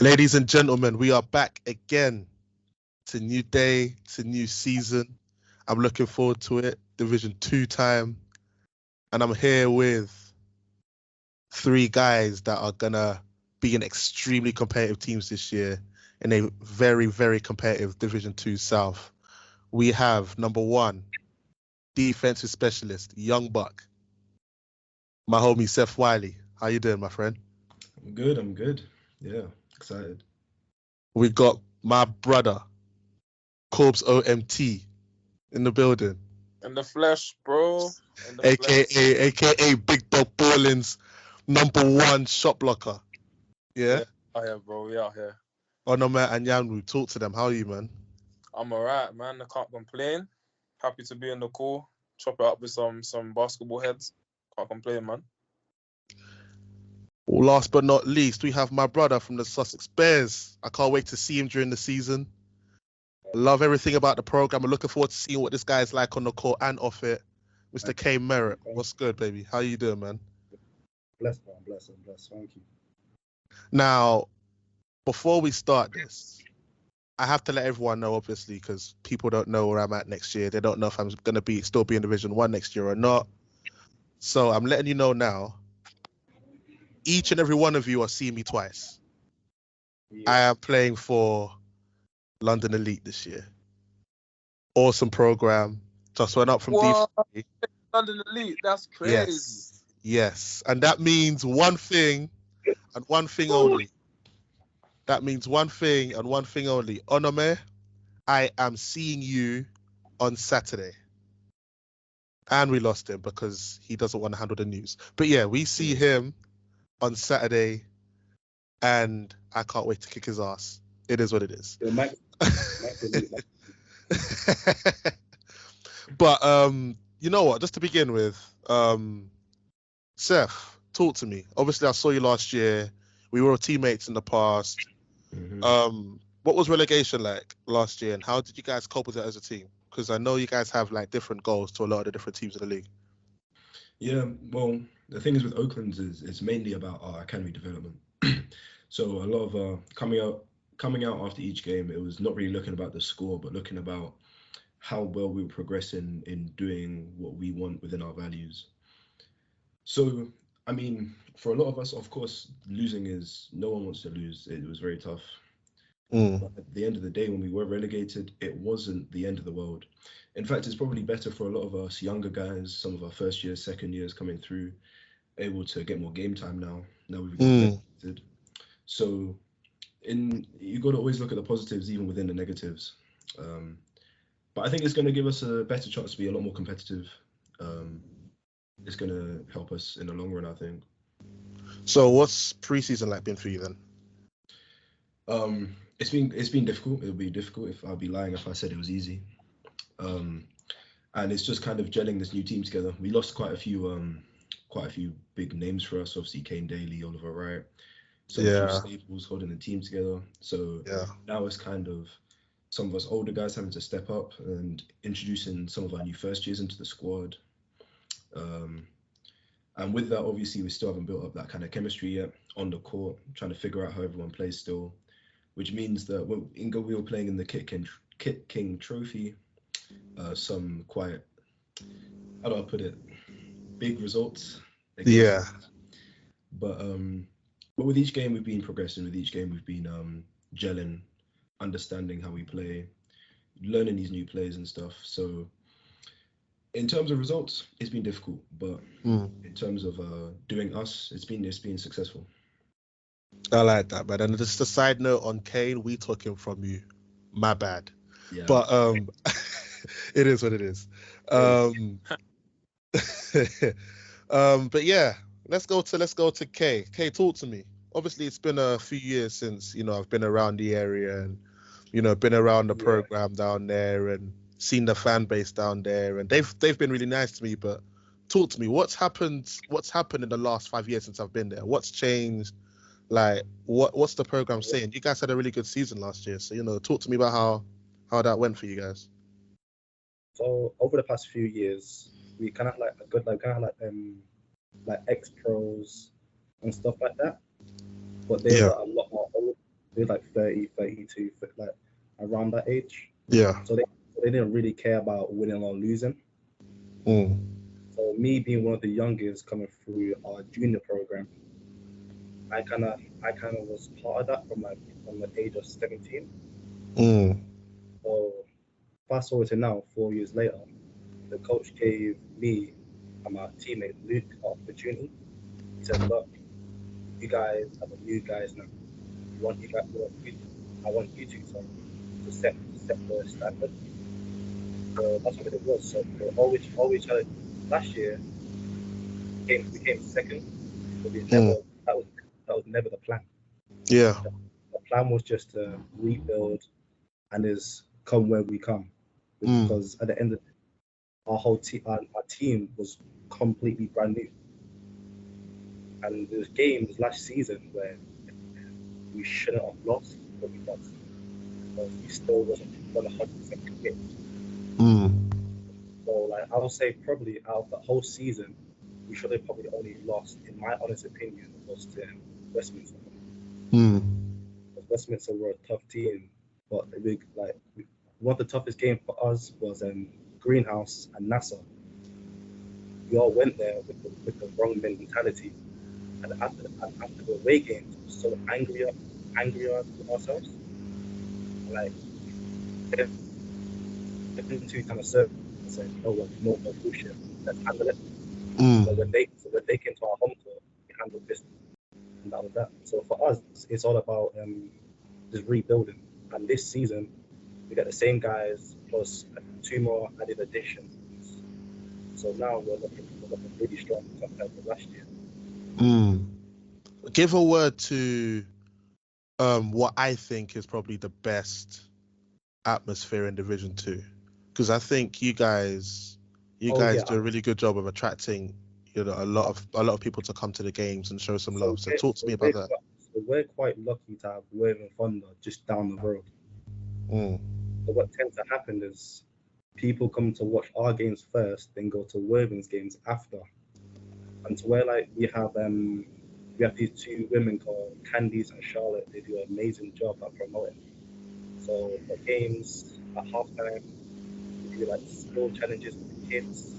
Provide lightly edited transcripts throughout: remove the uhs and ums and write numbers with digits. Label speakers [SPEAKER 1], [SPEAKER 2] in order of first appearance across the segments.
[SPEAKER 1] Ladies and gentlemen, we are back again to new day, to new season. I'm looking forward to it. Division 2 time. And I'm here with 3 guys that are gonna be in extremely competitive teams this year in a very, very competitive Division 2 South. We have number 1, defensive specialist, Young Buck. My homie Seth Wylie. How you doing, my friend?
[SPEAKER 2] I'm good. Yeah, excited.
[SPEAKER 1] We got my brother, Corbs OMT, in the building.
[SPEAKER 3] In the flesh, bro.
[SPEAKER 1] AKA Big Dog Balling's #1 shot blocker. Yeah?
[SPEAKER 3] Out here, bro. We out here.
[SPEAKER 1] Onome and Anyanwu, talk to them. How are you, man?
[SPEAKER 3] I'm alright, man. I can't complain. Happy to be in the call. Chop it up with some basketball heads. Can't complain, man.
[SPEAKER 1] Last but not least, we have my brother from the Sussex Bears. I can't wait to see him during the season. Love everything about the program. I'm looking forward to seeing what this guy is like on the court and off it. Mr. K. Marrett, what's good, baby? How you doing, man?
[SPEAKER 4] Blessed, man. Blessed. Thank you.
[SPEAKER 1] Now, before we start this, I have to let everyone know, obviously, because people don't know where I'm at next year. They don't know if I'm going to still be in Division 1 next year or not. So I'm letting you know now. Each and every one of you are seeing me twice. Yeah. I am playing for London Elite this year. Awesome program. Just went up from D3.
[SPEAKER 3] London Elite, that's crazy.
[SPEAKER 1] Yes. And that means one thing and one thing only. That means one thing and one thing only. Onome, I am seeing you on Saturday. And we lost him because he doesn't want to handle the news. But yeah, we see him on Saturday, and I can't wait to kick his ass. It is what it is. But you know what? Just to begin with, Seth, talk to me. Obviously, I saw you last year. We were teammates in the past. Mm-hmm. What was relegation like last year, and how did you guys cope with it as a team? Because I know you guys have like different goals to a lot of the different teams in the league.
[SPEAKER 2] Yeah, well, the thing is with Oaklands is it's mainly about our academy development. So a lot of coming out after each game, it was not really looking about the score, but looking about how well we were progressing in doing what we want within our values. So, I mean, for a lot of us, of course, losing is, no one wants to lose. It was very tough. But at the end of the day, when we were relegated, it wasn't the end of the world. In fact, it's probably better for a lot of us younger guys, some of our first years, second years coming through, able to get more game time now. Now we've got relegated. So you got to always look at the positives, even within the negatives. But I think it's going to give us a better chance to be a lot more competitive. It's going to help us in the long run, I think.
[SPEAKER 1] So what's preseason like been for you then?
[SPEAKER 2] It's been difficult. It'll be difficult if I'd be lying if I said it was easy. And it's just kind of gelling this new team together. We lost quite a few big names for us. Obviously, Kane Daly, Oliver Wright, some staples holding the team together. So now it's kind of some of us older guys having to step up and introducing some of our new first years into the squad. And with that, obviously, we still haven't built up that kind of chemistry yet on the court, trying to figure out how everyone plays still, which means that we were playing in the KITKING trophy, some quite, how do I put it, big results.
[SPEAKER 1] Yeah.
[SPEAKER 2] But with each game, we've been progressing. With each game, we've been gelling, understanding how we play, learning these new plays and stuff. So in terms of results, it's been difficult, but in terms of doing us, it's been successful.
[SPEAKER 1] I like that, man. And just a side note on Kane, we took him from you. My bad. Yeah. But it is what it is. But yeah, let's go to K. K, talk to me. Obviously, it's been a few years since I've been around the area and been around the program down there and seen the fan base down there, and they've been really nice to me. But talk to me. What's happened in the last 5 years since I've been there? What's changed? Like, what's the program saying? You guys had a really good season last year, so talk to me about how that went for you guys.
[SPEAKER 4] So over the past few years, we kind of like ex-pros and stuff like that, but they were a lot more old. They're like 30, 32, like around that age.
[SPEAKER 1] Yeah.
[SPEAKER 4] So they didn't really care about winning or losing.
[SPEAKER 1] Mm.
[SPEAKER 4] So me being one of the youngest coming through our junior program, I kind of was part of that from the age of 17.
[SPEAKER 1] Mm.
[SPEAKER 4] So fast forward to now, 4 years later, the coach gave me and my teammate Luke an opportunity. He said, "Look, you guys are the new guys now. I want you two to set the standard." So that's what it was. So we always tried. Last year, we came second, but that was never the plan.
[SPEAKER 1] Yeah.
[SPEAKER 4] The plan was just to rebuild and is come where we come,
[SPEAKER 1] Mm.
[SPEAKER 4] because at the end of our whole our team was completely brand new, and there's games last season where we shouldn't have lost, but we lost because we still wasn't 100% committed.
[SPEAKER 1] Mm.
[SPEAKER 4] So like I would say probably out of the whole season, we should have probably only lost, in my honest opinion, was to Westminster.
[SPEAKER 1] Mm.
[SPEAKER 4] Because Westminster were a tough team, but one of the toughest games for us was Greenhouse and NASA. We all went there with the wrong mentality, and after the away games, we were so angrier with ourselves. Like into kind of service and said, "You know what? No more bullshit. Let's handle it."
[SPEAKER 1] Mm.
[SPEAKER 4] So when they came to our home court, we handled business, and that was that. So for us, it's all about just rebuilding. And this season, we got the same guys plus 2 more added additions. So now we're looking really strong compared to last year.
[SPEAKER 1] Mm. Give a word to what I think is probably the best atmosphere in Division 2, because I think you guys do a really good job of attracting a lot of people to come to the games and show some love. So talk to me about that.
[SPEAKER 4] So we're quite lucky to have Worthing Thunder just down the road.
[SPEAKER 1] Mm.
[SPEAKER 4] So what tends to happen is people come to watch our games first, then go to Worthing's games after. And so we have these 2 women called Candice and Charlotte. They do an amazing job at promoting. So the games at halftime, we do like skill challenges with the kids.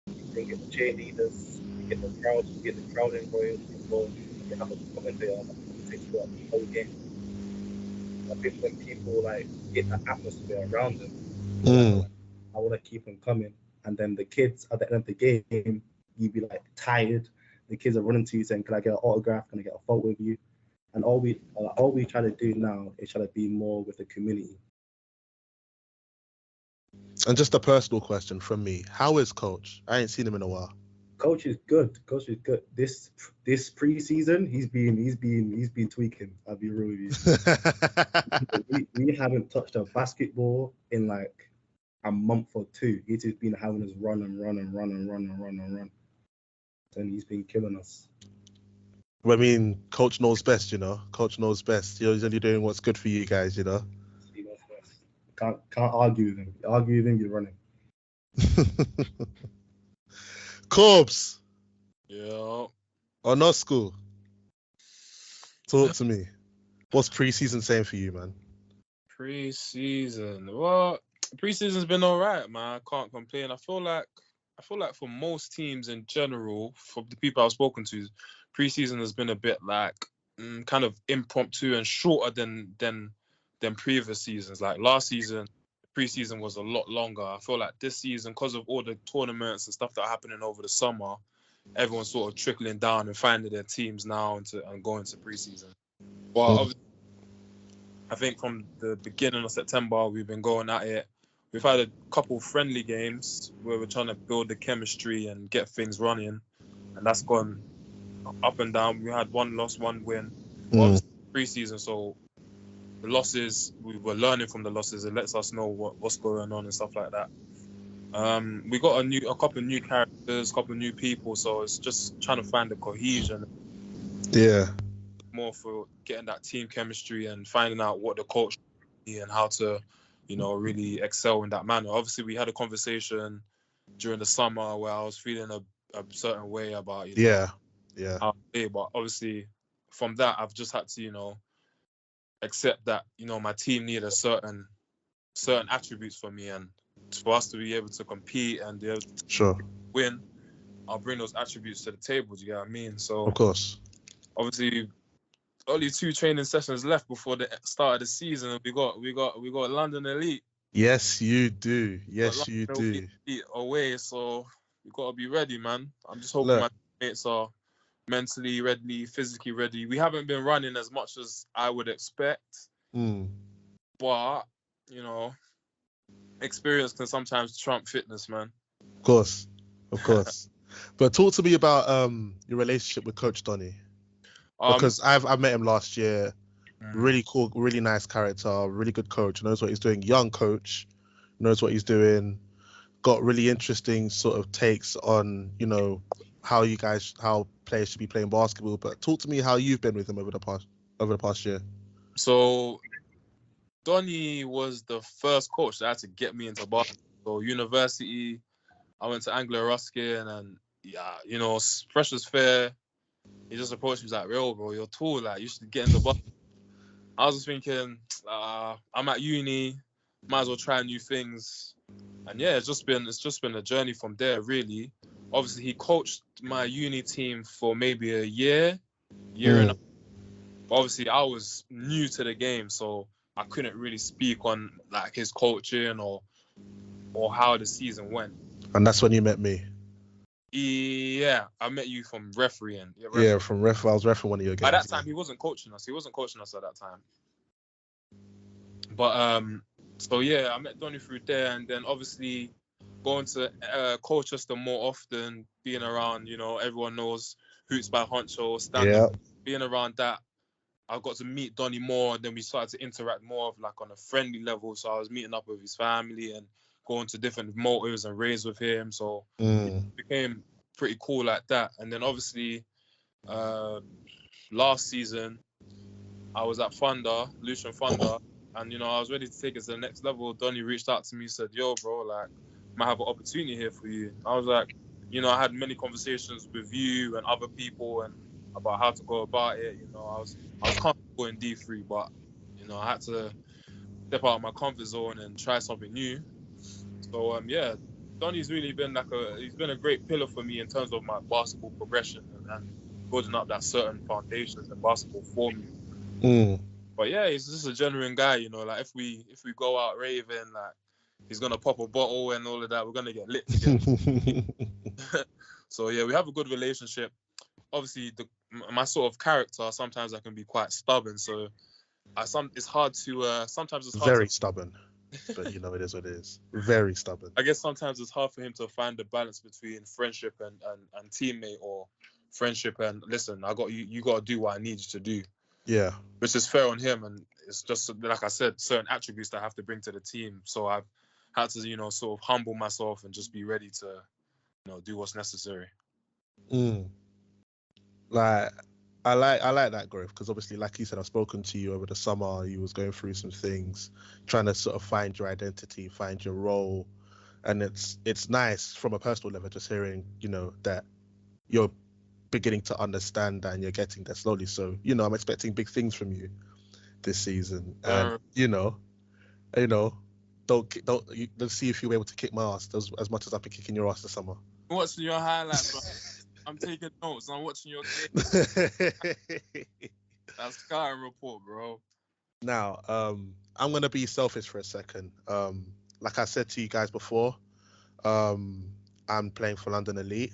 [SPEAKER 4] We bring in the cheerleaders, we get the crowd involved. We have a commentator that commentates throughout the whole game. I think when people get that atmosphere around them, I want to keep them coming. And then the kids at the end of the game, you'd be tired. The kids are running to you saying, "Can I get an autograph? Can I get a photo with you?" And all we try to do now is try to be more with the community.
[SPEAKER 1] And just a personal question from me: how is Coach? I ain't seen him in a while.
[SPEAKER 4] Coach is good. This preseason, he's been tweaking. I'll be real with you. we haven't touched a basketball in a month or 2. He's just been having us run. And he's been killing us.
[SPEAKER 1] I mean, Coach knows best, Coach knows best. He's only doing what's good for you guys,
[SPEAKER 4] He knows best. Can't argue with him. Argue with him, you're running.
[SPEAKER 1] Corbs.
[SPEAKER 3] Yeah.
[SPEAKER 1] Or not school. Talk to me. What's preseason saying for you, man?
[SPEAKER 3] Preseason. Well, preseason's been all right, man. I can't complain. I feel like for most teams in general, for the people I've spoken to, preseason has been a bit kind of impromptu and shorter than previous seasons. Like last season, preseason was a lot longer. I feel like this season, because of all the tournaments and stuff that are happening over the summer, everyone's sort of trickling down and finding their teams now and going to preseason. But obviously, I think from the beginning of September, we've been going at it. We've had a couple friendly games where we're trying to build the chemistry and get things running, and that's gone up and down. We had 1 loss, 1 win. Obviously, preseason, so the losses, we were learning from the losses. It lets us know what's going on and stuff like that. We got a couple of new characters, a couple of new people, so it's just trying to find the cohesion.
[SPEAKER 1] Yeah.
[SPEAKER 3] More for getting that team chemistry and finding out what the coach and how to, really excel in that manner. Obviously, we had a conversation during the summer where I was feeling a certain way about,
[SPEAKER 1] Yeah.
[SPEAKER 3] how to play, but obviously from that, I've just had to, you know, accept that, you know, my team needed certain attributes for me, and for us to be able to compete and be able to win, I'll bring those attributes to the table. Do you get what I mean? So
[SPEAKER 1] Of course.
[SPEAKER 3] Obviously, only 2 training sessions left before the start of the season. We got London Elite.
[SPEAKER 1] Yes, you do. Yes, you do.
[SPEAKER 3] Elite away, so we gotta be ready, man. I'm just hoping
[SPEAKER 1] Look.
[SPEAKER 3] my teammates are mentally ready, physically ready. We haven't been running as much as I would expect, but you know, experience can sometimes trump fitness, man.
[SPEAKER 1] Of course. But talk to me about your relationship with Coach Donny, because I met him last year. Really cool, really nice character, really good coach. Knows what he's doing. Young coach, knows what he's doing. Got really interesting sort of takes on, you know, how players should be playing basketball. But talk to me how you've been with him over the past year.
[SPEAKER 3] So Donny was the first coach that had to get me into basketball. So university, I went to Anglo Ruskin, and yeah, you know, fresh as fair. He just approached me, he's like, "Real bro, you're tall, like you should get into basketball." I was just thinking, I'm at uni, might as well try new things. And yeah, it's just been a journey from there, really. Obviously, he coached my uni team for maybe a year and a half. Obviously, I was new to the game, so I couldn't really speak on like his coaching or how the season went.
[SPEAKER 1] And that's when you met me.
[SPEAKER 3] Yeah, I met you from refereeing.
[SPEAKER 1] Yeah, from ref. I was refereeing one of your games.
[SPEAKER 3] At that time, he wasn't coaching us. At that time. But so yeah, I met Donny through there, and then obviously going to Colchester more often, being around, you know, everyone knows Hoots by Honcho, stand-up, being around that, I got to meet Donny more, and then we started to interact more of like on a friendly level. So I was meeting up with his family and going to different motives and raves with him. So it became pretty cool like that. And then obviously last season I was at Lucian Thunder, and you know, I was ready to take it to the next level. Donny reached out to me, said, "Yo, bro, like, might have an opportunity here for you." I was like, you know, I had many conversations with you and other people and about how to go about it. You know, I was comfortable in D3, but you know, I had to step out of my comfort zone and try something new. So yeah, Donny's really been he's been a great pillar for me in terms of my basketball progression and building up that certain foundations in basketball for me. But yeah, he's just a genuine guy, you know. Like if we go out raving, like he's gonna pop a bottle and all of that. We're gonna get lit together. So yeah, we have a good relationship. Obviously, my sort of character, sometimes I can be quite stubborn. So it's hard to sometimes it's hard.
[SPEAKER 1] Very stubborn, but you know, it is what it is. Very stubborn.
[SPEAKER 3] I guess sometimes it's hard for him to find the balance between friendship and teammate, or friendship and listen, I got you. You got to do what I need you to do.
[SPEAKER 1] Yeah,
[SPEAKER 3] which is fair on him, and it's just like I said, certain attributes that I have to bring to the team. So I've had to, you know, sort of humble myself and just be ready to, you know, do what's necessary.
[SPEAKER 1] Like I like that growth, because obviously, like you said, I've spoken to you over the summer. You was going through some things, trying to sort of find your identity, find your role, and it's nice from a personal level just hearing, you know, that you're beginning to understand that and you're getting there slowly. So, you know, I'm expecting big things from you this season, and you know, let's see if you're able to kick my ass as much as I've been kicking your ass this summer.
[SPEAKER 3] I'm watching your highlights, bro. I'm taking notes. I'm watching your game. That's scouting report, bro.
[SPEAKER 1] Now, I'm gonna be selfish for a second. Like I said to you guys before, I'm playing for London Elite.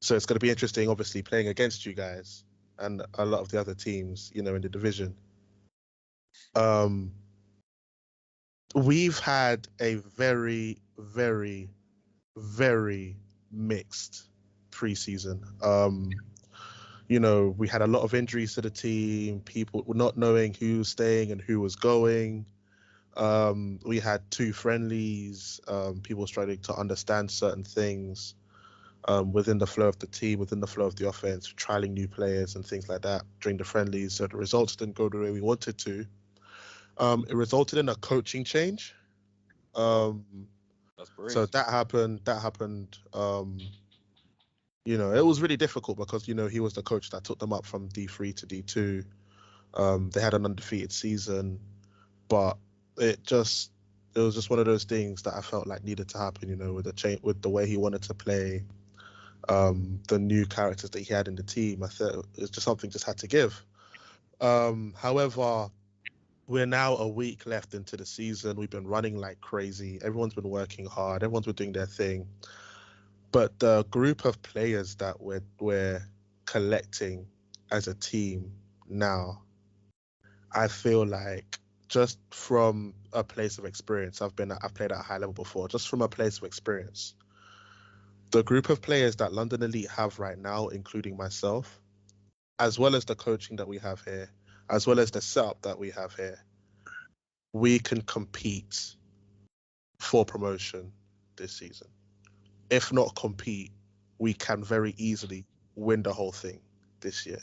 [SPEAKER 1] So it's going to be interesting, obviously, playing against you guys and a lot of the other teams, you know, in the division. We've had a very, very, very mixed preseason. You know, we had a lot of injuries to the team, people not knowing who was staying and who was going. We had 2 friendlies, people starting to understand certain things. Within the flow of the team, within the flow of the offense, trialing new players and things like that during the friendlies. So the results didn't go the way we wanted to. It resulted in a coaching change.
[SPEAKER 3] That's great.
[SPEAKER 1] So that happened. You know, it was really difficult because, you know, he was the coach that took them up from D3 to D2. They had an undefeated season, but it was just one of those things that I felt like needed to happen, you know, with the way he wanted to play, the new characters that he had in the team. I thought it's just something just had to give. However, we're now a week left into the season. We've been running like crazy. Everyone's been working hard. Everyone's been doing their thing. But the group of players that we're collecting as a team now, I feel like just from a place of experience, I've played at a high level before, just from a place of experience, the group of players that London Elite have right now, including myself, as well as the coaching that we have here, as well as the setup that we have here, we can compete for promotion this season. If not compete, we can very easily win the whole thing this year.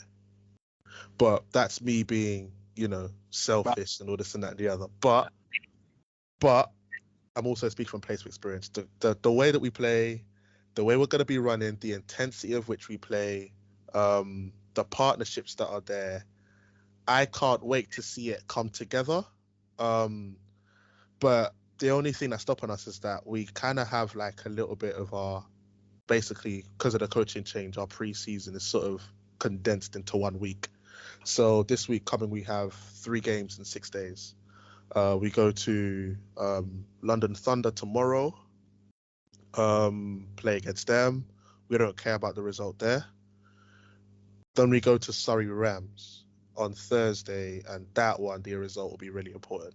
[SPEAKER 1] But that's me being, you know, selfish and all this and that and the other. But I'm also speaking from place of experience. The way that we play, the way we're going to be running, the intensity of which we play, the partnerships that are there, I can't wait to see it come together. But the only thing that's stopping us is that we kind of have like a little bit of basically, because of the coaching change, our pre-season is sort of condensed into 1 week. So this week coming, we have 3 games in 6 days. We go to London Thunder tomorrow, play against them. We don't care about the result there. Then we go to Surrey Rams on Thursday, and that one, the result will be really important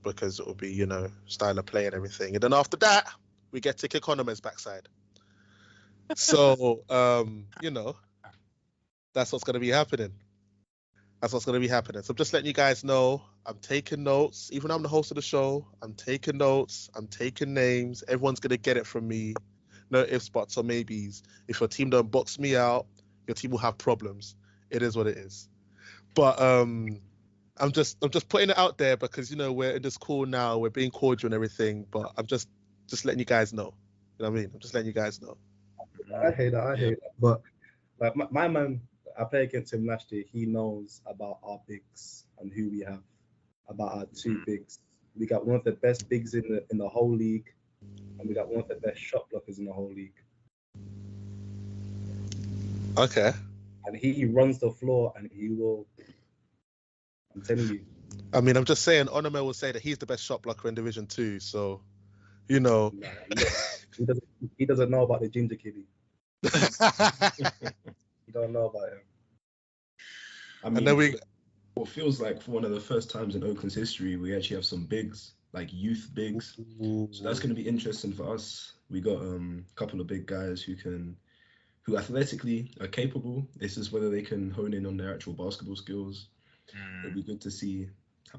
[SPEAKER 1] because it will be, you know, style of play and everything. And then after that, we get to kick Onome's backside. So, you know, that's what's going to be happening. So I'm just letting you guys know, I'm taking notes. Even though I'm the host of the show, I'm taking notes. I'm taking names. Everyone's going to get it from me. No ifs, buts, or maybes. If your team don't box me out, your team will have problems. It is what it is. But I'm just putting it out there because, you know, we're in this call now. We're being cordial and everything. But I'm just letting you guys know. You know what I mean? I'm just letting you guys know.
[SPEAKER 4] I hate that. But like my man, I played against him last year. He knows about our bigs and who we have, about our 2 bigs. We got one of the best bigs in the whole league, and we got one of the best shot blockers in the whole league.
[SPEAKER 1] Okay.
[SPEAKER 4] And he runs the floor, and he will. I'm telling you.
[SPEAKER 1] I mean, I'm just saying, Onome will say that he's the best shot blocker in Division 2. So, you know.
[SPEAKER 4] Nah, he doesn't know about the ginger kitty. You don't know about him.
[SPEAKER 2] I mean,
[SPEAKER 1] and then
[SPEAKER 2] what feels like for one of the first times in Oakland's history, we actually have some bigs, like youth bigs.
[SPEAKER 1] Ooh.
[SPEAKER 2] So that's going to be interesting for us. We got a couple of big guys who athletically are capable. It's just whether they can hone in on their actual basketball skills. It'll be good to see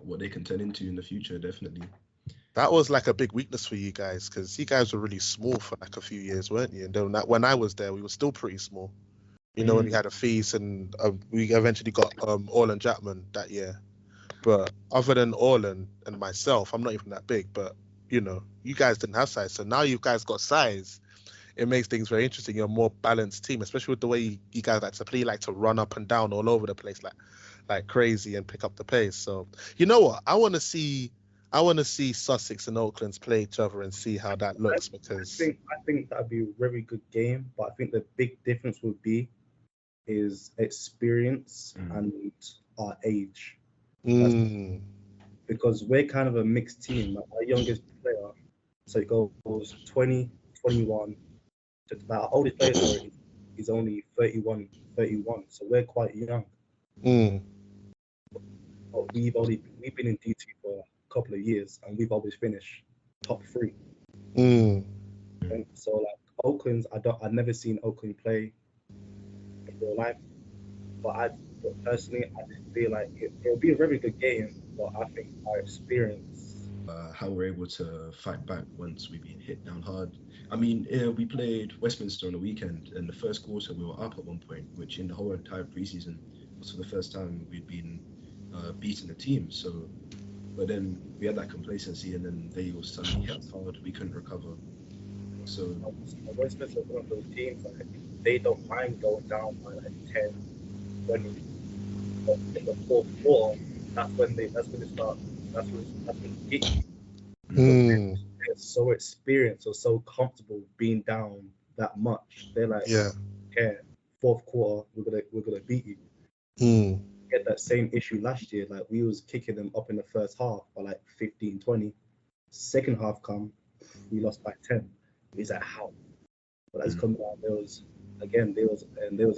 [SPEAKER 2] what they can turn into in the future, definitely.
[SPEAKER 1] That was like a big weakness for you guys because you guys were really small for like a few years, weren't you? And then when I was there, we were still pretty small. You know, when we had HAFEEZ and we eventually got Orland Jackman that year. But other than Orland and myself, I'm not even that big. But, you know, you guys didn't have size. So now you guys got size. It makes things very interesting. You're a more balanced team, especially with the way you guys like to play, like to run up and down all over the place like crazy and pick up the pace. So, you know what? I want to see Sussex and Oaklands play each other and see how that looks because
[SPEAKER 4] I think that'd be a very good game. But I think the big difference would be is experience and our age. Because we're kind of a mixed team. Like our youngest player, so it goes 20, 21. Our oldest player is only 31. So we're quite young. But we've been in D2 for a couple of years, and we've always finished top 3. And so like Oakland's, I've never seen Oakland play in real life, but personally I just feel like it'll be a very good game. But I think our experience,
[SPEAKER 2] how we're able to fight back once we've been hit down hard. I mean, we played Westminster on the weekend, and the first quarter we were up at one point, which in the whole entire preseason was for the first time we'd been beating the team. So, but then we had that complacency, and then they all suddenly hit us hard. We couldn't recover. So
[SPEAKER 4] Westminster is one of those teams like they don't mind going down by like 10, 20. But in the fourth quarter, that's when they start. That's when it hit you. They're so experienced or so comfortable being down that much. They're like,
[SPEAKER 1] Yeah.
[SPEAKER 4] okay, fourth quarter, we're gonna beat you. We had that same issue last year. Like we was kicking them up in the first half by like 15, 20. Second half come, we lost by 10. It's like how? But as come down, there was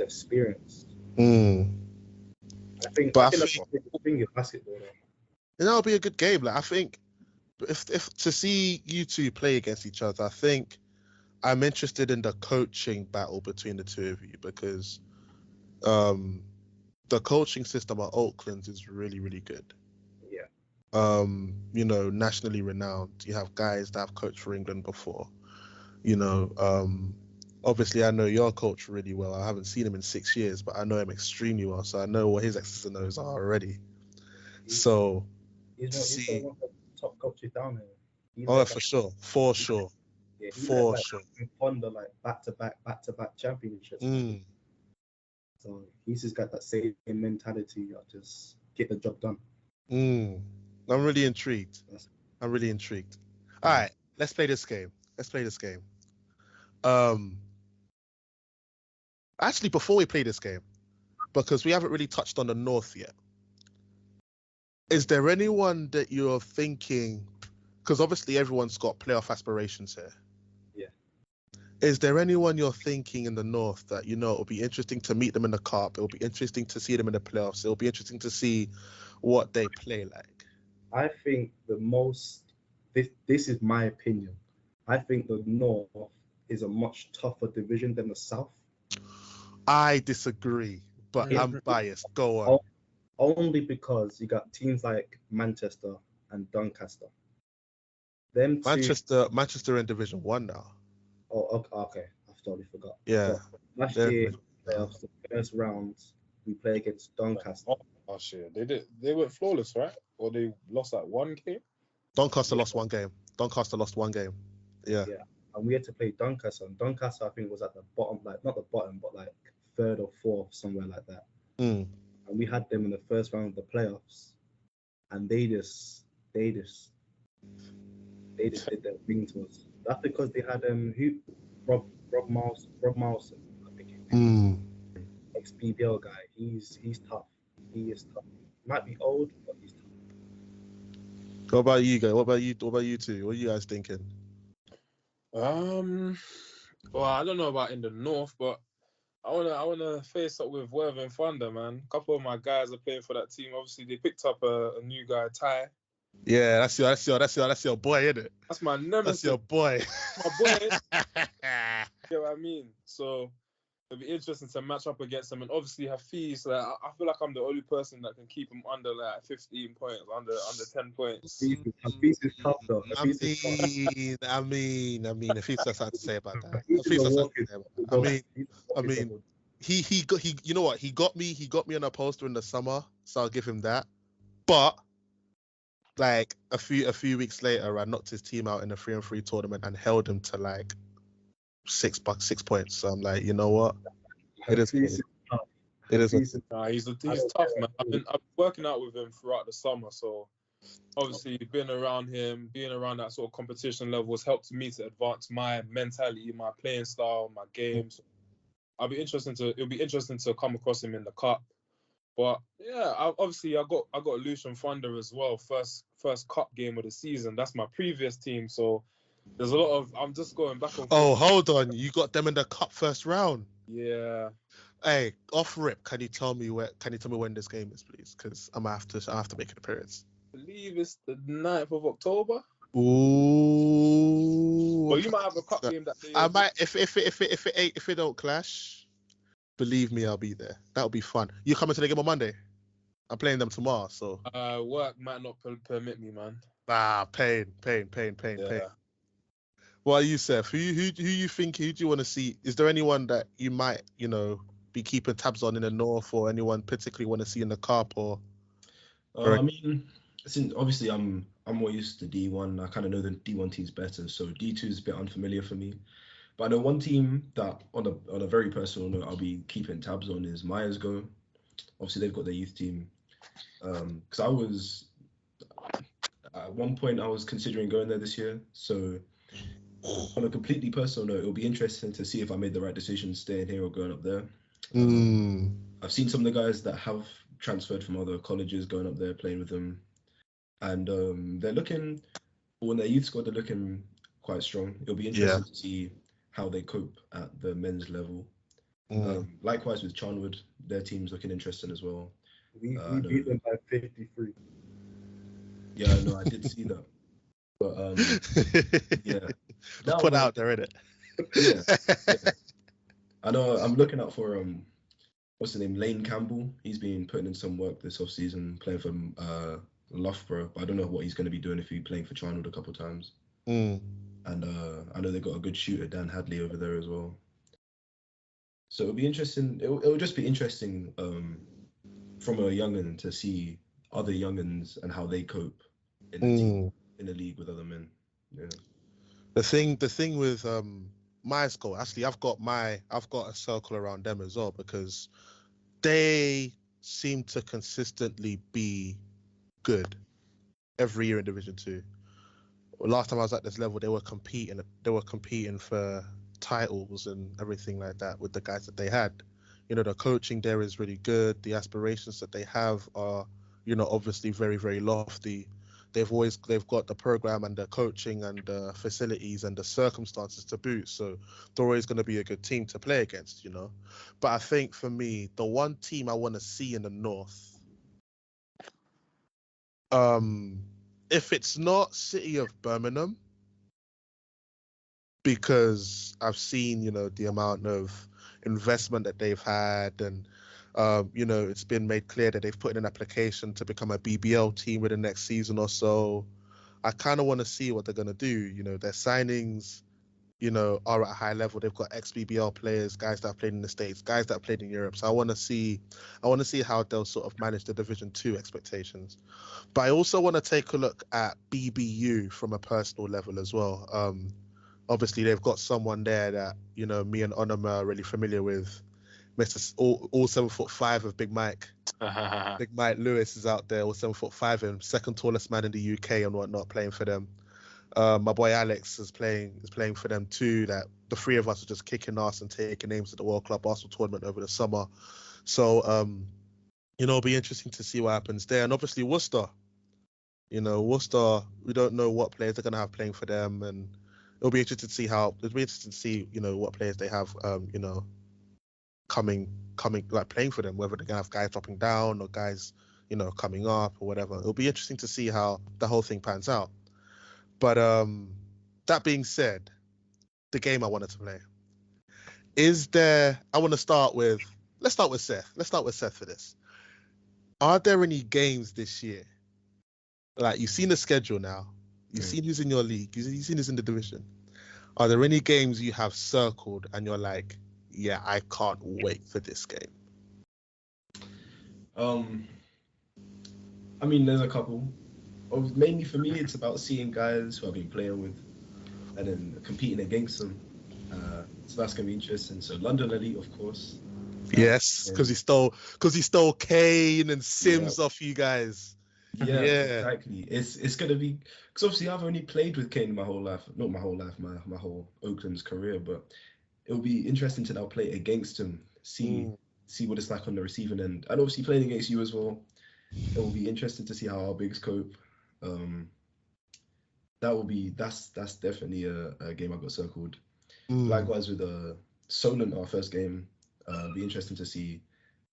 [SPEAKER 4] experience. I think that's the biggest thing in basketball.
[SPEAKER 1] It'll be a good game. Like I think, if to see you two play against each other, I think I'm interested in the coaching battle between the two of you because the coaching system at Oaklands is really, really good.
[SPEAKER 4] Yeah.
[SPEAKER 1] You know, nationally renowned. You have guys that have coached for England before. You know, obviously I know your coach really well. I haven't seen him in 6 years, but I know him extremely well, so I know what his X's and O's are already.
[SPEAKER 4] He's
[SPEAKER 1] one
[SPEAKER 4] of the top coaches down here.
[SPEAKER 1] For sure.
[SPEAKER 4] Yeah,
[SPEAKER 1] for sure.
[SPEAKER 4] Ponder like back-to-back championships. So he's just got that same mentality of just get the job done.
[SPEAKER 1] I'm really intrigued. All right, let's play this game. Actually, before we play this game, because we haven't really touched on the North yet, is there anyone that you're thinking, because obviously everyone's got playoff aspirations here.
[SPEAKER 4] Yeah.
[SPEAKER 1] Is there anyone you're thinking in the North that, you know, it'll be interesting to meet them in the Cup, it'll be interesting to see them in the playoffs, it'll be interesting to see what they play like?
[SPEAKER 4] I think this is my opinion, I think the North is a much tougher division than the South.
[SPEAKER 1] I disagree, but I'm biased. Go on.
[SPEAKER 4] Only because you got teams like Manchester and Doncaster. Them two,
[SPEAKER 1] Manchester in Division 1 now.
[SPEAKER 4] Oh, okay. I totally forgot.
[SPEAKER 1] Yeah.
[SPEAKER 4] So last year, playoffs, the first rounds, we play against Doncaster.
[SPEAKER 3] Last year, they went flawless, right? Or they lost that one game.
[SPEAKER 1] Doncaster lost one game. Yeah.
[SPEAKER 4] Yeah. And we had to play Doncaster. And Doncaster, I think, was at the bottom, like not the bottom, but like third or fourth, somewhere like that. And we had them in the first round of the playoffs, and they just did their thing to us. That's because they had Rob Milson, I think, ex-BBL guy. He's tough. He is tough. Might be old, but he's tough.
[SPEAKER 1] What about you guys? What about you two? What are you guys thinking?
[SPEAKER 3] Well, I don't know about in the North, but I wanna face up with Worthing Thunder, man. A couple of my guys are playing for that team. Obviously, they picked up a new guy, Ty.
[SPEAKER 1] Yeah, that's your boy, isn't it?
[SPEAKER 3] That's my nemesis.
[SPEAKER 1] That's your boy.
[SPEAKER 3] My boy. You know what I mean? So it'll be interesting to match up against him. And obviously, HAFEEZ, like, I feel like I'm the only person that can keep him under like 15 points, under 10 points.
[SPEAKER 4] HAFEEZ is tough though.
[SPEAKER 1] I mean, HAFEEZ has something to say about that. I mean, he got you know what? He got me on a poster in the summer, so I'll give him that. But like a few weeks later, I knocked his team out in a 3-on-3 tournament and held him to like 6 points. So I'm like, you know what? It is.
[SPEAKER 4] He's
[SPEAKER 3] tough, man. I've been working out with him throughout the summer, so obviously being around him, being around that sort of competition level has helped me to advance my mentality, my playing style, my games. It'll be interesting to come across him in the Cup. But yeah, I got Lucian Thunder as well. First Cup game of the season. That's my previous team. So there's a lot of, I'm just going back and forth.
[SPEAKER 1] Oh, hold on. You got them in the Cup first round.
[SPEAKER 3] Yeah.
[SPEAKER 1] Hey, off rip, can you tell me when this game is, please? Because I have to make an appearance.
[SPEAKER 3] I believe it's the 9th of October.
[SPEAKER 1] Ooh.
[SPEAKER 3] Well, you might have a Cup game that day.
[SPEAKER 1] I might if it don't clash. Believe me, I'll be there. That'll be fun. You coming to the game on Monday? I'm playing them tomorrow, so.
[SPEAKER 3] Work might not permit me, man.
[SPEAKER 1] Pain. What are you, Seth? Who you think? Who do you want to see? Is there anyone that you might, be keeping tabs on in the North, or anyone particularly want to see in the Cup, or?
[SPEAKER 2] I mean, since obviously I'm more used to D1. I kind of know the D1 teams better, so D2 is a bit unfamiliar for me. But I know one team that, on a very personal note, I'll be keeping tabs on is Myers Go. Obviously, they've got their youth team. Because I was, at one point, I was considering going there this year. So on a completely personal note, it'll be interesting to see if I made the right decision staying here or going up there. I've seen some of the guys that have transferred from other colleges going up there, playing with them. And they're looking, when their youth squad, they're looking quite strong. It'll be interesting to see how they cope at the men's level. Likewise with Charnwood, their team's looking interesting as well.
[SPEAKER 4] We beat them by 53.
[SPEAKER 2] Yeah, no, I did see that. But yeah,
[SPEAKER 1] just put out there, innit?
[SPEAKER 2] Yeah. I know. I'm looking out for what's the name, Lane Campbell. He's been putting in some work this off season, playing for Loughborough. But I don't know what he's going to be doing if he's playing for Charnwood a couple of times. And I know they got a good shooter, Dan Hadley, over there as well. So it'll be interesting. It'll just be interesting from a young'un to see other young'uns and how they cope in the team, in the league with other men. Yeah. The
[SPEAKER 1] thing with my school, actually, I've got a circle around them as well, because they seem to consistently be good every year in Division 2. Last time I was at this level, they were competing for titles and everything like that with the guys that they had. You know, the coaching there is really good. The aspirations that they have are, you know, obviously very, very lofty. They've got the program and the coaching and the facilities and the circumstances to boot. So they're always going to be a good team to play against, you know. But I think for me, the one team I want to see in the North, if it's not City of Birmingham, because I've seen, you know, the amount of investment that they've had, and you know, it's been made clear that they've put in an application to become a BBL team within the next season or so. I kind of want to see what they're going to do. You know, their signings, you know, are at a high level. They've got ex-BBL players, guys that have played in the States, guys that have played in Europe. So I want to see how they'll sort of manage the Division 2 expectations. But I also want to take a look at BBU from a personal level as well. Obviously, they've got someone there that, you know, me and Onome are really familiar with. Mr. All 7'5" of Big Mike. Big Mike Lewis is out there, all 7'5", and second tallest man in the UK and whatnot, playing for them. My boy Alex is playing for them too. That the three of us are just kicking ass and taking names at the World Club Basketball Tournament over the summer. So, you know, it'll be interesting to see what happens there. And obviously Worcester. You know, Worcester, we don't know what players they're going to have playing for them, and it'll be interesting to see, you know, what players they have, you know, coming like playing for them, whether they're gonna have guys dropping down or guys, you know, coming up or whatever. It'll be interesting to see how the whole thing pans out. But that being said, the game I wanted to play. Let's start with Seth. Let's start with Seth for this. Are there any games this year? Like, you've seen the schedule now. You've seen who's in your league. You've seen who's in the division. Are there any games you have circled and you're like, yeah, I can't wait for this game?
[SPEAKER 2] I mean, there's a couple. Mainly for me, it's about seeing guys who I've been playing with and then competing against them. So that's gonna be interesting. So London Elite, of course.
[SPEAKER 1] Yes, because he stole Kane and Sims off you guys.
[SPEAKER 2] Yeah, exactly. It's gonna be, because obviously I've only played with Kane my whole life, not my whole life, my whole Oaklands career, but it'll be interesting to now play against him, see what it's like on the receiving end, and obviously playing against you as well. It will be interesting to see how our bigs cope. That's definitely a game I got circled. Likewise with Solent, our first game, be interesting to see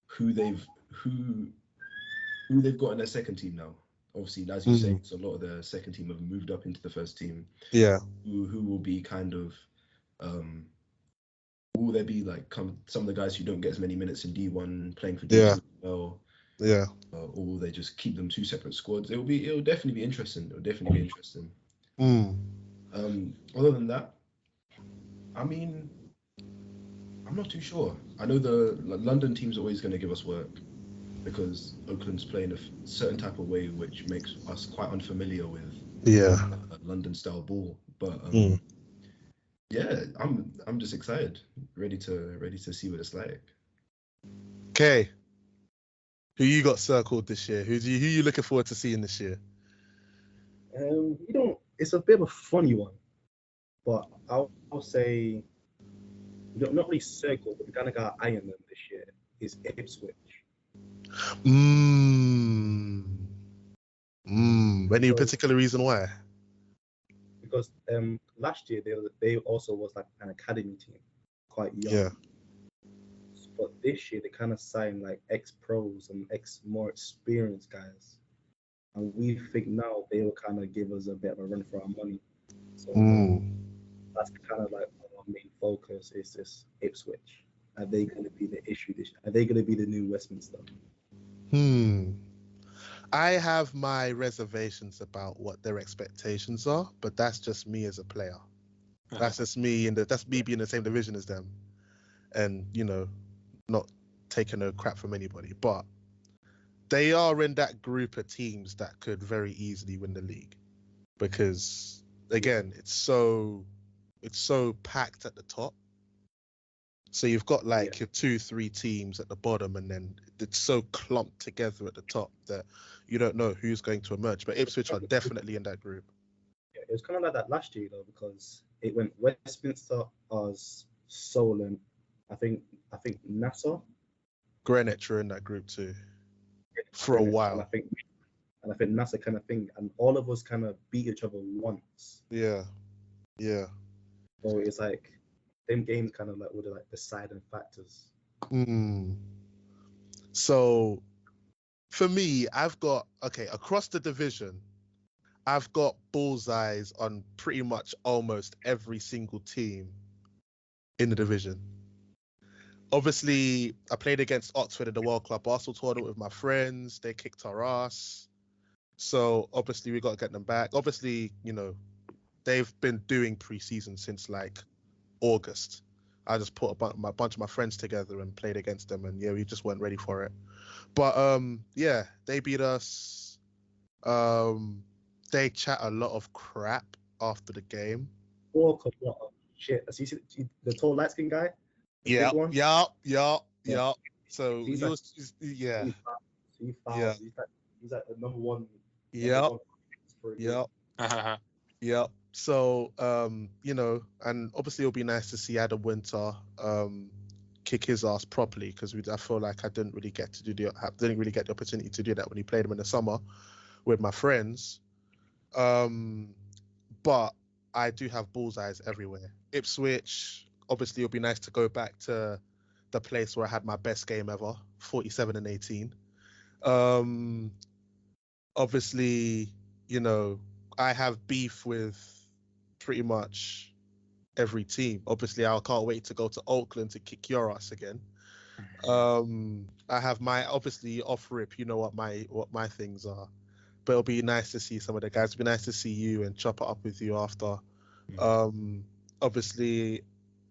[SPEAKER 2] who they've got in their second team now. Obviously, as you say, so a lot of the second team have moved up into the first team. Yeah. Who will be kind of will there be like some of the guys who don't get as many minutes in D1 playing for D2 as well? Yeah. Or will they just keep them two separate squads? It'll definitely be interesting. Other than that, I mean, I'm not too sure. I know the London team's always going to give us work because Oakland's playing a certain type of way, which makes us quite unfamiliar with London style ball. But Yeah, I'm just excited, ready to see what it's like.
[SPEAKER 1] Okay. Who you got circled this year? Who you looking forward to seeing this year?
[SPEAKER 4] It's a bit of a funny one, but I'll say not really circle, but we kind of got eye on them this year. Is Ipswich.
[SPEAKER 1] Any
[SPEAKER 4] So-
[SPEAKER 1] particular reason why?
[SPEAKER 4] Because last year they also was like an academy team, quite young.
[SPEAKER 1] Yeah.
[SPEAKER 4] But this year they kind of signed like ex-pros and more experienced guys, and we think now they will kind of give us a bit of a run for our money. So that's kind of like our main focus is this Ipswich. Are they going to be the issue this year? Are they going to be the new Westminster?
[SPEAKER 1] I have my reservations about what their expectations are, but that's just me as a player. That's just me, and that's me being in the same division as them, and not taking no crap from anybody. But they are in that group of teams that could very easily win the league, because again, it's so packed at the top. So you've got like your 2-3 teams at the bottom, and then it's so clumped together at the top that you don't know who's going to emerge. But Ipswich are definitely in that group.
[SPEAKER 4] Yeah, it was kind of like that last year though, because it went Westminster, us, Solent, I think NASSA,
[SPEAKER 1] Greenwich are in that group too for a while.
[SPEAKER 4] And I think NASSA kind of thing, and all of us kind of beat each other once.
[SPEAKER 1] Yeah.
[SPEAKER 4] So it's like them games kind of like were like deciding factors.
[SPEAKER 1] So for me, I've got across the division, I've got bullseyes on pretty much almost every single team in the division. Obviously, I played against Oxford in the World Club Arsenal tournament with my friends. They kicked our ass. So obviously we got to get them back. Obviously, they've been doing pre-season since like August. I just put a bunch of my friends together and played against them, and we just weren't ready for it. But they beat us. They chat a lot of crap after the game.
[SPEAKER 4] Talk a lot of shit. So you see the tall light skin guy?
[SPEAKER 1] Yeah. So
[SPEAKER 4] he's like the number one.
[SPEAKER 1] Yep. So and obviously it'll be nice to see Adam Winter kick his ass properly, because I feel like I didn't really get the opportunity to do that when he played him in the summer with my friends. But I do have bullseyes everywhere. Ipswich, obviously it'll be nice to go back to the place where I had my best game ever, 47-18. Obviously, I have beef with pretty much every team. Obviously, I can't wait to go to Oakland to kick your ass again. I have my obviously off rip. You know what my things are, but it'll be nice to see some of the guys. It'll be nice to see you and chop it up with you after. Obviously,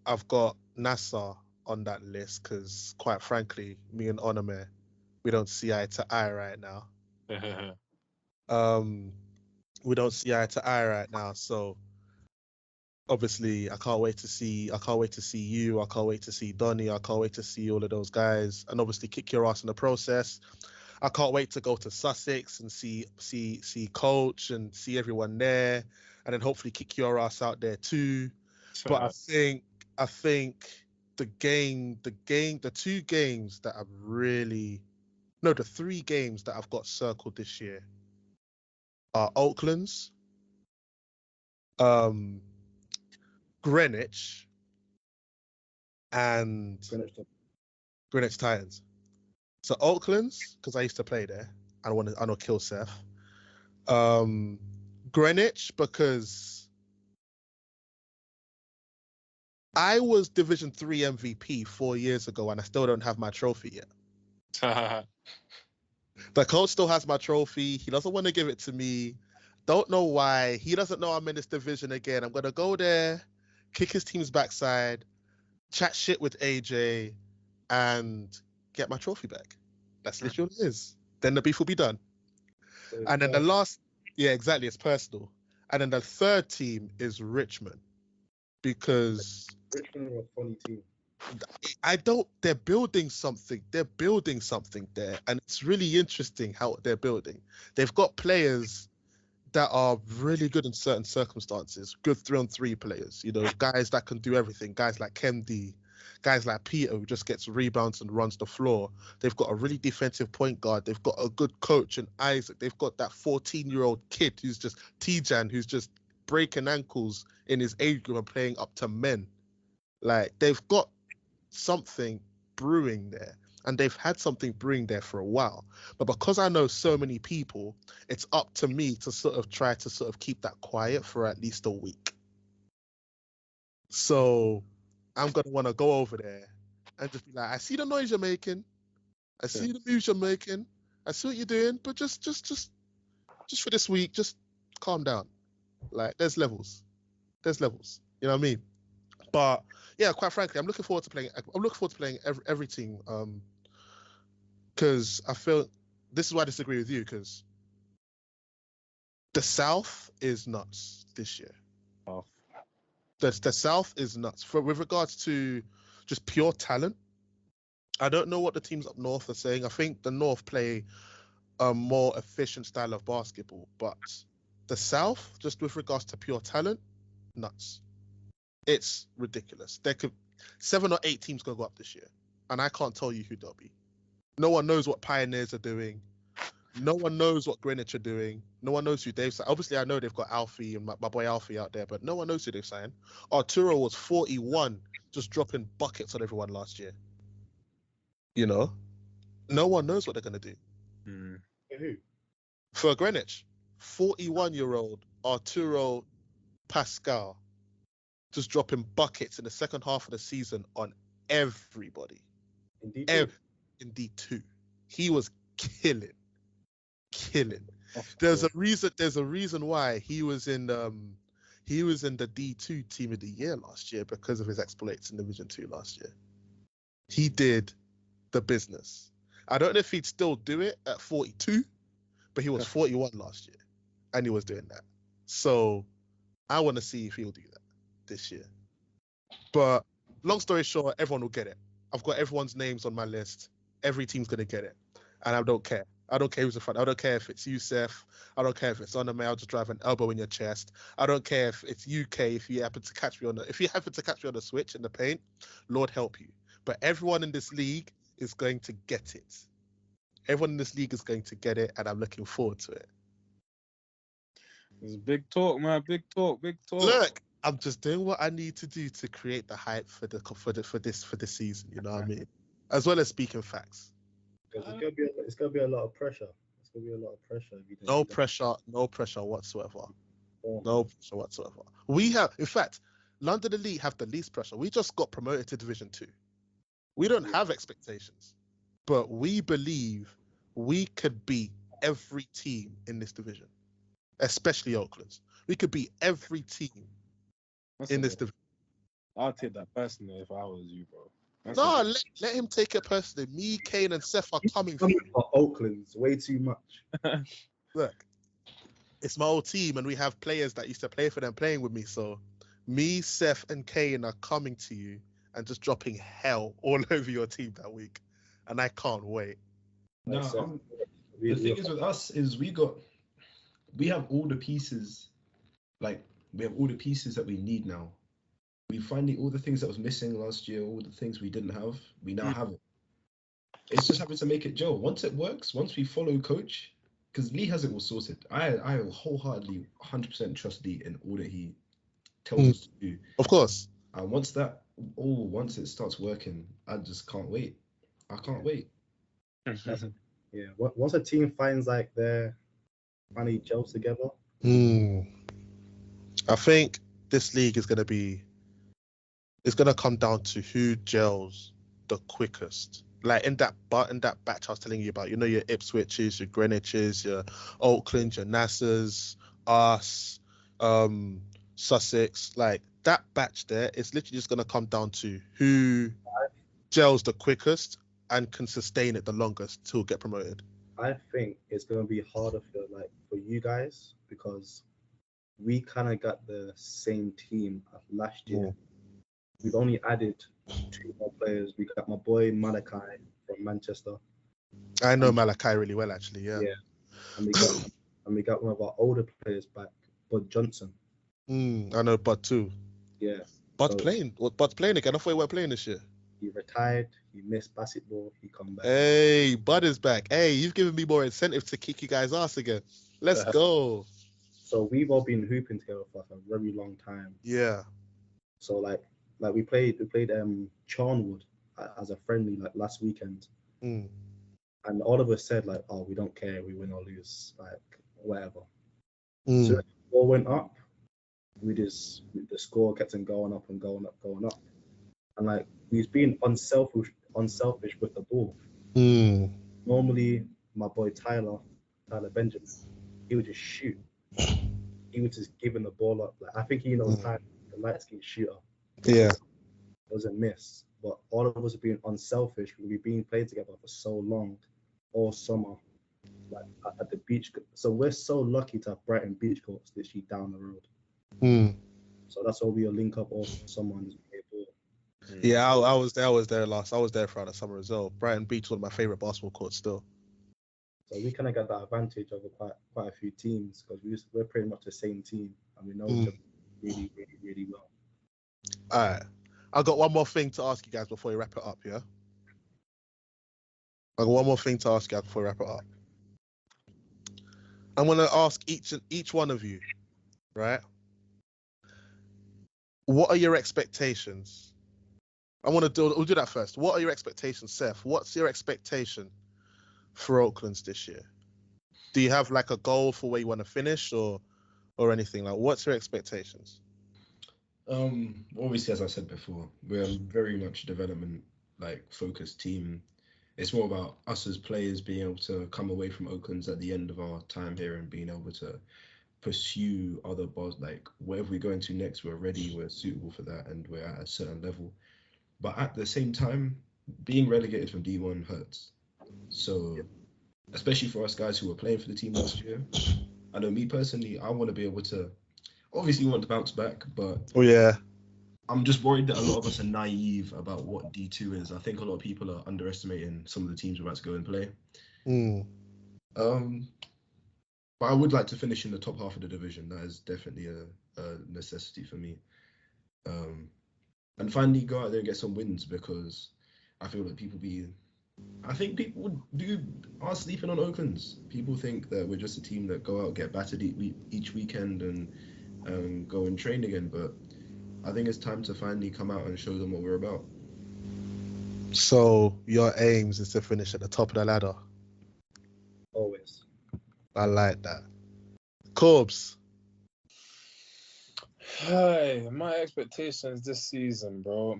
[SPEAKER 1] I've got NASSA on that list because, quite frankly, me and Onome, we don't see eye to eye right now. We don't see eye to eye right now, so obviously I can't wait to see you, I can't wait to see Donny, I can't wait to see all of those guys, and obviously kick your ass in the process. I can't wait to go to Sussex and see Coach and see everyone there, and then hopefully kick your ass out there too. But I think the 3 games that the 3 games that I've got circled this year are Oaklands, Greenwich, and Greenwich Titans. So Oaklands, because I used to play there. I want to kill Seth. Greenwich, because I was Division 3 MVP 4 years ago, and I still don't have my trophy yet. The coach still has my trophy. He doesn't want to give it to me. Don't know why. He doesn't know I'm in this division again. I'm going to go there, kick his team's backside, chat shit with AJ, and get my trophy back. That's literally what it is. Then the beef will be done. And then the last, exactly, it's personal. And then the third team is Richmond. because
[SPEAKER 4] Richmond are a funny team.
[SPEAKER 1] they're building something. They're building something there, and it's really interesting how they're building. They've got players that are really good in certain circumstances, good 3-on-3 players, you know, guys that can do everything, guys like Kendi, guys like Peter, who just gets rebounds and runs the floor. They've got a really defensive point guard. They've got a good coach in Isaac. They've got that 14-year-old kid who's just Tijan, who's just breaking ankles in his age group and playing up to men. Like, they've got something brewing there, and they've had something brewing there for a while. But because I know so many people, it's up to me to sort of try to sort of keep that quiet for at least a week. So I'm going to want to go over there and just be like, I see the noise you're making. I see the moves you're making. I see what you're doing, but just for this week, just calm down. Like, there's levels. There's levels. You know what I mean? But yeah, quite frankly, I'm looking forward to playing every team. Because I feel this is why I disagree with you, because the South is nuts this year.
[SPEAKER 3] Oh.
[SPEAKER 1] The South is nuts. With regards to just pure talent, I don't know what the teams up north are saying. I think the North play a more efficient style of basketball, but the South, just with regards to pure talent, nuts. It's ridiculous. 7 or 8 teams gonna go up this year, and I can't tell you who they'll be. No one knows what Pioneers are doing. No one knows what Greenwich are doing. No one knows who they've signed. Obviously, I know they've got Alfie and my boy Alfie out there, but no one knows who they've signed. Arturo was 41, just dropping buckets on everyone last year. You know? No one knows what they're going to do.
[SPEAKER 4] Who?
[SPEAKER 1] For Greenwich, 41-year-old Arturo Pascal just dropping buckets in the second half of the season on everybody.
[SPEAKER 4] In D2?
[SPEAKER 1] In D2. He was killing. There's a reason why he was in the D2 team of the year last year, because of his exploits in Division 2 last year. He did the business. I don't know if he'd still do it at 42, but he was 41 last year and he was doing that. So I want to see if he'll do that this year. But long story short, everyone will get it. I've got everyone's names on my list. Every team's going to get it. And I don't care. I don't care who's in front. I don't care if it's you, Seth. I don't care if it's Onome. I'll just drive an elbow in your chest. I don't care if it's UK. If you happen to catch me on the switch in the paint, Lord help you. But everyone in this league is going to get it. Everyone in this league is going to get it, and I'm looking forward to it.
[SPEAKER 3] It's big talk, man. Big talk.
[SPEAKER 1] Look, I'm just doing what I need to do to create the hype for this season. You know what I mean? As well as speaking facts.
[SPEAKER 4] Because it's gonna be a lot of pressure. It's gonna be a lot of pressure. If you don't
[SPEAKER 1] No
[SPEAKER 4] do that.
[SPEAKER 1] pressure. No pressure whatsoever.
[SPEAKER 4] Oh.
[SPEAKER 1] No pressure whatsoever. We have, in fact, London Elite have the least pressure. We just got promoted to Division 2. We don't have expectations, but we believe we could beat every team in this division, especially Oaklands. We could beat every team in this division.
[SPEAKER 3] I'll take that personally if I was you, bro.
[SPEAKER 1] No, let him take it personally. Me, Kane, and Seth are coming for you.
[SPEAKER 4] For Oakland's way too much.
[SPEAKER 1] Look, it's my old team, and we have players that used to play for them playing with me. So me, Seth, and Kane are coming to you and just dropping hell all over your team that week. And I can't wait.
[SPEAKER 2] No, the thing is with us is we have all the pieces, like we have all the pieces that we need now. We finding all the things that was missing last year, all the things we didn't have, we now have it. It's just having to make it gel. Once it works, once we follow coach, because Lee has it all sorted. I wholeheartedly 100% trust Lee in all that he tells us to do.
[SPEAKER 1] Of course.
[SPEAKER 2] And once it starts working, I just can't wait. I can't wait.
[SPEAKER 4] Yeah. Once a team finds like their finally gels together.
[SPEAKER 1] I think this league is going to be. It's going to come down to who gels the quickest. Like in that batch I was telling you about, you know, your Ipswiches, your Greenwiches, your Oaklands, your NASSAs, us, Sussex, like that batch there, it's literally just going to come down to who gels the quickest and can sustain it the longest to get promoted.
[SPEAKER 4] I think it's going to be harder for you guys because we kind of got the same team as last year.
[SPEAKER 1] Mm.
[SPEAKER 4] We've only added 2 more players. We got my boy Malachi from Manchester.
[SPEAKER 1] I know Malachi really well, actually. Yeah.
[SPEAKER 4] Yeah. And we got one of our older players back, Bud Johnson.
[SPEAKER 1] I know Bud too.
[SPEAKER 4] Yeah.
[SPEAKER 1] Bud's
[SPEAKER 4] So-
[SPEAKER 1] playing. Bud's playing again. I thought he weren't playing this year.
[SPEAKER 4] He retired. He missed basketball. He come back.
[SPEAKER 1] Hey, Bud is back. Hey, you've given me more incentive to kick you guys' ass again. Let's go.
[SPEAKER 4] So we've all been hooping together for like a very long time.
[SPEAKER 1] Yeah.
[SPEAKER 4] So like we played Charnwood as a friendly like last weekend,
[SPEAKER 1] Mm.
[SPEAKER 4] and all of us said like, oh, we don't care, we win or lose, like whatever.
[SPEAKER 1] Mm.
[SPEAKER 4] So the ball went up. The score kept on going up and going up, and like we've been unselfish with the ball.
[SPEAKER 1] Mm.
[SPEAKER 4] Normally, my boy Tyler Benjamin, he would just shoot. He was just giving the ball up. Like I think he knows Tyler, the light skin shooter.
[SPEAKER 1] Yeah.
[SPEAKER 4] It was a miss, but all of us are being unselfish. We've been playing together for so long, all summer, like at the beach. So we're so lucky to have Brighton beach courts literally down the road.
[SPEAKER 1] Mm.
[SPEAKER 4] So that's why we'll link up all summer and just play ball.
[SPEAKER 1] Yeah, I was there. I was there throughout the summer as well. Brighton Beach was one of my favorite basketball courts still.
[SPEAKER 4] So we kind of got that advantage over quite a few teams because we're pretty much the same team and we know each other really, really, really well.
[SPEAKER 1] All right. I've got one more thing to ask you guys before we wrap it up, yeah? I've got one more thing to ask you guys before we wrap it up. I'm going to ask each one of you, right? What are your expectations? We'll do that first. What are your expectations, Seth? What's your expectation for Oaklands this year? Do you have like a goal for where you want to finish or anything? Like, what's your expectations?
[SPEAKER 2] Obviously, as I said before, we're very much a development focused team. It's more about us as players being able to come away from Oaklands at the end of our time here and being able to pursue other bars. Like wherever we go into next, we're ready, we're suitable for that, and we're at a certain level. But at the same time, being relegated from D1 hurts. So, especially for us guys who were playing for the team last year, I know me personally, I want to be able to. Obviously, we want to bounce back, but I'm just worried that a lot of us are naive about what D2 is. I think a lot of people are underestimating some of the teams we're about to go and play. But I would like to finish in the top half of the division. That is definitely a necessity for me. And finally go out there and get some wins because I feel like people are sleeping on Oaklands. People think that we're just a team that go out, get battered each weekend and go and train again. But I think it's time to finally come out and show them what we're about.
[SPEAKER 1] So your aims is to finish at the top of the ladder?
[SPEAKER 4] Always.
[SPEAKER 1] I like that. Corbs.
[SPEAKER 3] Hi, my expectations this season, bro.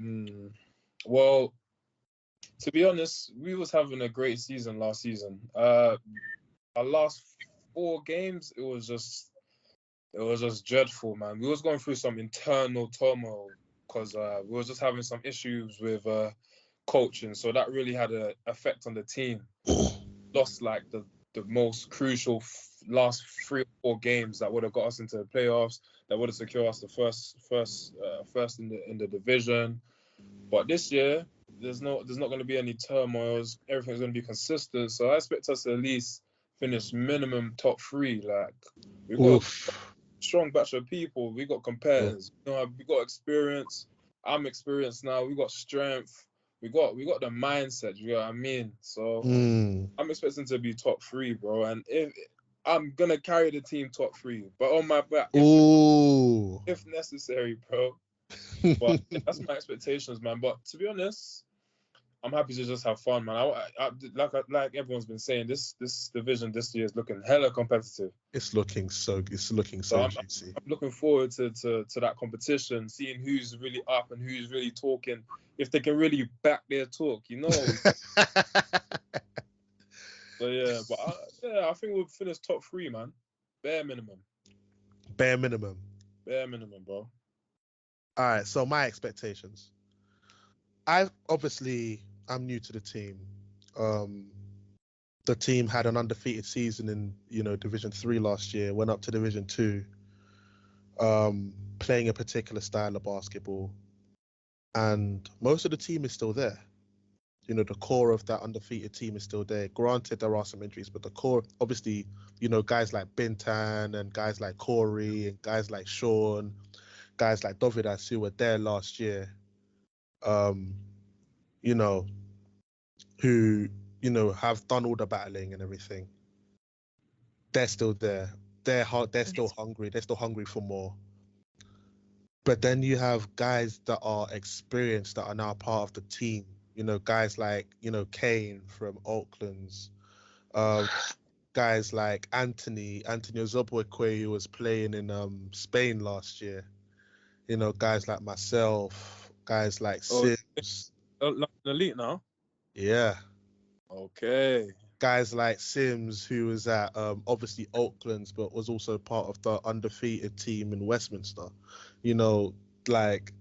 [SPEAKER 3] Well, to be honest, we was having a great season last season. Our last 4 games, it was just dreadful, man. We was going through some internal turmoil because we was just having some issues with coaching, so that really had an effect on the team. Lost like the most crucial last 3 or 4 games that would have got us into the playoffs, that would have secured us the first in the division. But this year, there's not going to be any turmoils. Everything's going to be consistent. So I expect us to at least finish minimum top 3. Like we've got a strong batch of people. We got competitors. You know, we got experience. I'm experienced now. We got strength. We got the mindset. You know what I mean? So I'm expecting to be top 3, bro. And if I'm gonna carry the team top 3, but on my back, if necessary, bro. But that's my expectations, man. But to be honest, I'm happy to just have fun, man. I like everyone's been saying, this division this year is looking hella competitive.
[SPEAKER 1] It's looking so juicy.
[SPEAKER 3] I'm looking forward to that competition, seeing who's really up and who's really talking, if they can really back their talk, you know. So yeah, but I think we'll finish top 3, man. Bare minimum, bro.
[SPEAKER 1] All right, so my expectations. I'm new to the team. The team had an undefeated season in, Division 3 last year, went up to Division 2. playing a particular style of basketball, and most of the team is still there. You know, the core of that undefeated team is still there. Granted, there are some injuries, but the core, obviously, you know, guys like Bintan and guys like Corey and guys like Sean, guys like Dovidas who were there last year, you know, who, you know, have done all the battling and everything. They're still there. They're still hungry. They're still hungry for more. But then you have guys that are experienced that are now part of the team. You know, guys like, you know, Kane from Oaklands, guys like Anthony Ozobwekwe, who was playing in Spain last year. You know, guys like myself, guys like Sims.
[SPEAKER 3] Like elite now.
[SPEAKER 1] Yeah.
[SPEAKER 3] Okay.
[SPEAKER 1] Guys like Sims, who was at obviously Oaklands, but was also part of the undefeated team in Westminster. You know, like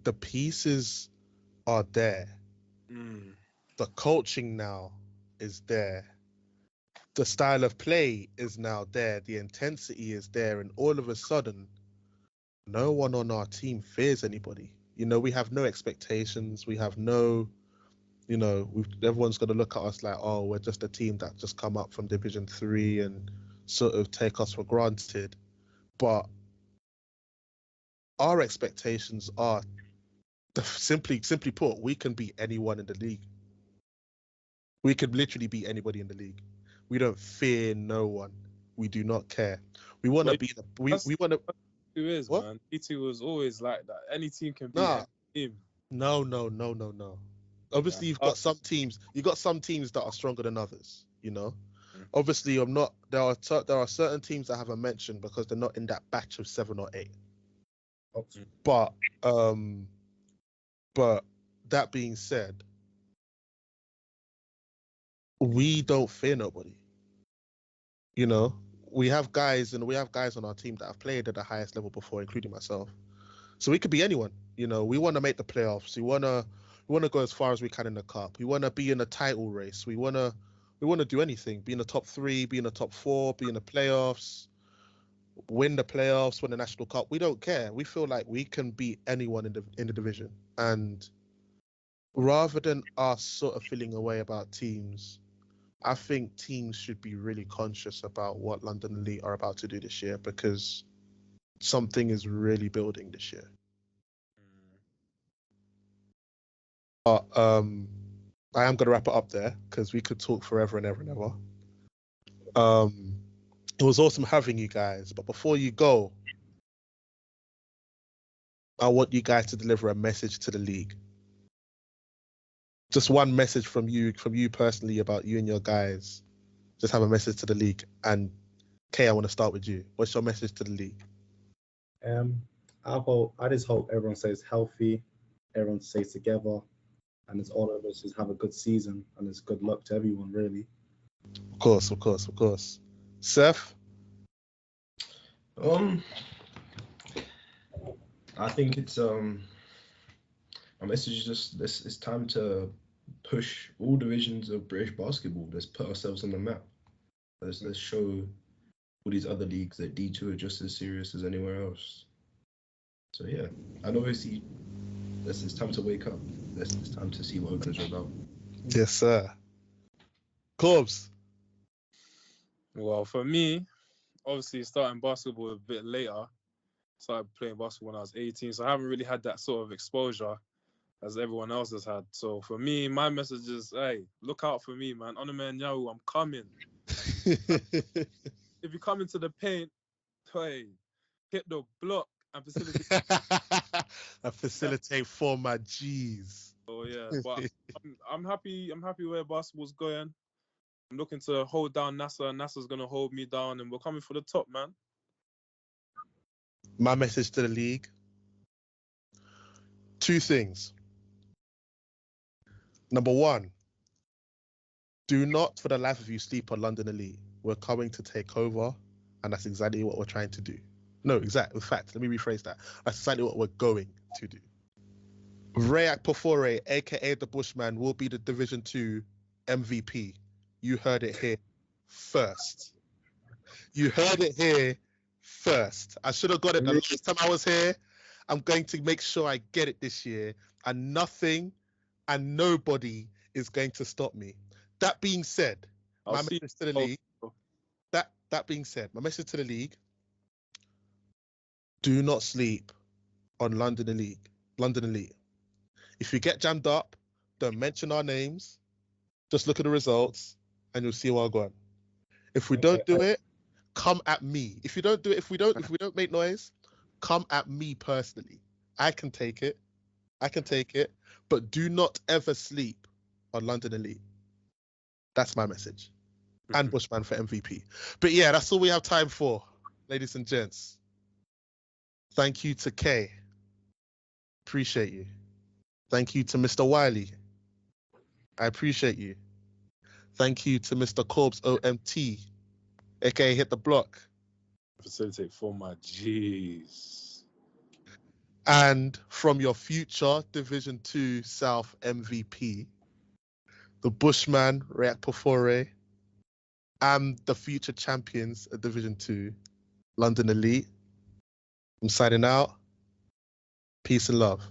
[SPEAKER 1] the pieces are there. The coaching now is there. The style of play is now there. The intensity is there. And all of a sudden, no one on our team fears anybody. You know, we have no expectations. We have no, you know, everyone's going to look at us like, oh, we're just a team that just come up from Division 3 and sort of take us for granted. But our expectations are, simply put, we can beat anyone in the league. We could literally beat anybody in the league. We don't fear no one. We do not care. We want to be we want to.
[SPEAKER 3] Who is, man? D2 was always like that. Any team can beat any team.
[SPEAKER 1] No. Obviously, you've got some teams. You got some teams that are stronger than others. You know. Obviously, I'm not. There are certain teams that I haven't mentioned because they're not in that batch of 7 or 8. But that being said, we don't fear nobody. You know, we have guys on our team that have played at the highest level before, including myself. So we could be anyone. You know, we want to make the playoffs. We want to go as far as we can in the cup. We want to be in a title race. We want to do anything. Be in the top 3, be in the top 4, be in the playoffs, win the playoffs, win the national cup. We don't care. We feel like we can beat anyone in the division. And rather than us sort of feeling away about teams, I think teams should be really conscious about what London Elite are about to do this year, because something is really building this year. But I am going to wrap it up there because we could talk forever and ever and ever. It was awesome having you guys, but before you go, I want you guys to deliver a message to the league. Just one message from you personally about you and your guys. Just have a message to the league. And Kay, I want to start with you. What's your message to the league?
[SPEAKER 4] I just hope everyone stays healthy, everyone stays together, and it's all of us just have a good season, and it's good luck to everyone, really.
[SPEAKER 1] Of course. Seth?
[SPEAKER 2] I think it's my message is just it's time to push all divisions of British basketball. Let's put ourselves on the map. Let's show all these other leagues that D2 are just as serious as anywhere else. So yeah, and obviously it's time to wake up. It's time to see what Oakland's are about.
[SPEAKER 1] Yes, sir. Corbs?
[SPEAKER 3] Well, for me, obviously starting basketball a bit later. Started playing basketball when I was 18, so I haven't really had that sort of exposure as everyone else has had. So for me, my message is, hey, look out for me, man. Onome and Anyanwu, I'm coming. If you come into the paint, hey, hit the block and facilitate.
[SPEAKER 1] I facilitate for my G's.
[SPEAKER 3] Oh yeah, but I'm happy. I'm happy where basketball's going. I'm looking to hold down NASSA, and NASSA's gonna hold me down, and we're coming for the top, man.
[SPEAKER 1] My message to the league: 2 things. Number 1, do not for the life of you sleep on London Elite. We're coming to take over, and that's exactly what we're trying to do. No, exactly. In fact, let me rephrase that. That's exactly what we're going to do. Akpofure, AKA The Bushman, will be the Division 2 MVP. You heard it here first. You heard it here first. I should have got it the last time I was here. I'm going to make sure I get it this year, and nothing and nobody is going to stop me. That being said, my message to the league. That being said, my message to the league: do not sleep on London Elite. If you get jammed up, don't mention our names. Just look at the results, and you'll see where I'm going. If we don't do it, come at me. If you don't do it, if we don't make noise, come at me personally. I can take it, but do not ever sleep on London Elite. That's my message. And Bushman for MVP. But yeah, that's all we have time for, ladies and gents. Thank you to Kay. Appreciate you. Thank you to Mr. Wylie. I appreciate you. Thank you to Mr. Corbs OMT, aka Hit the Block.
[SPEAKER 3] Facilitate for my G's.
[SPEAKER 1] And from your future Division 2 South MVP, the Bushman, Akpofure, and the future champions of Division 2, London Elite. I'm signing out. Peace and love.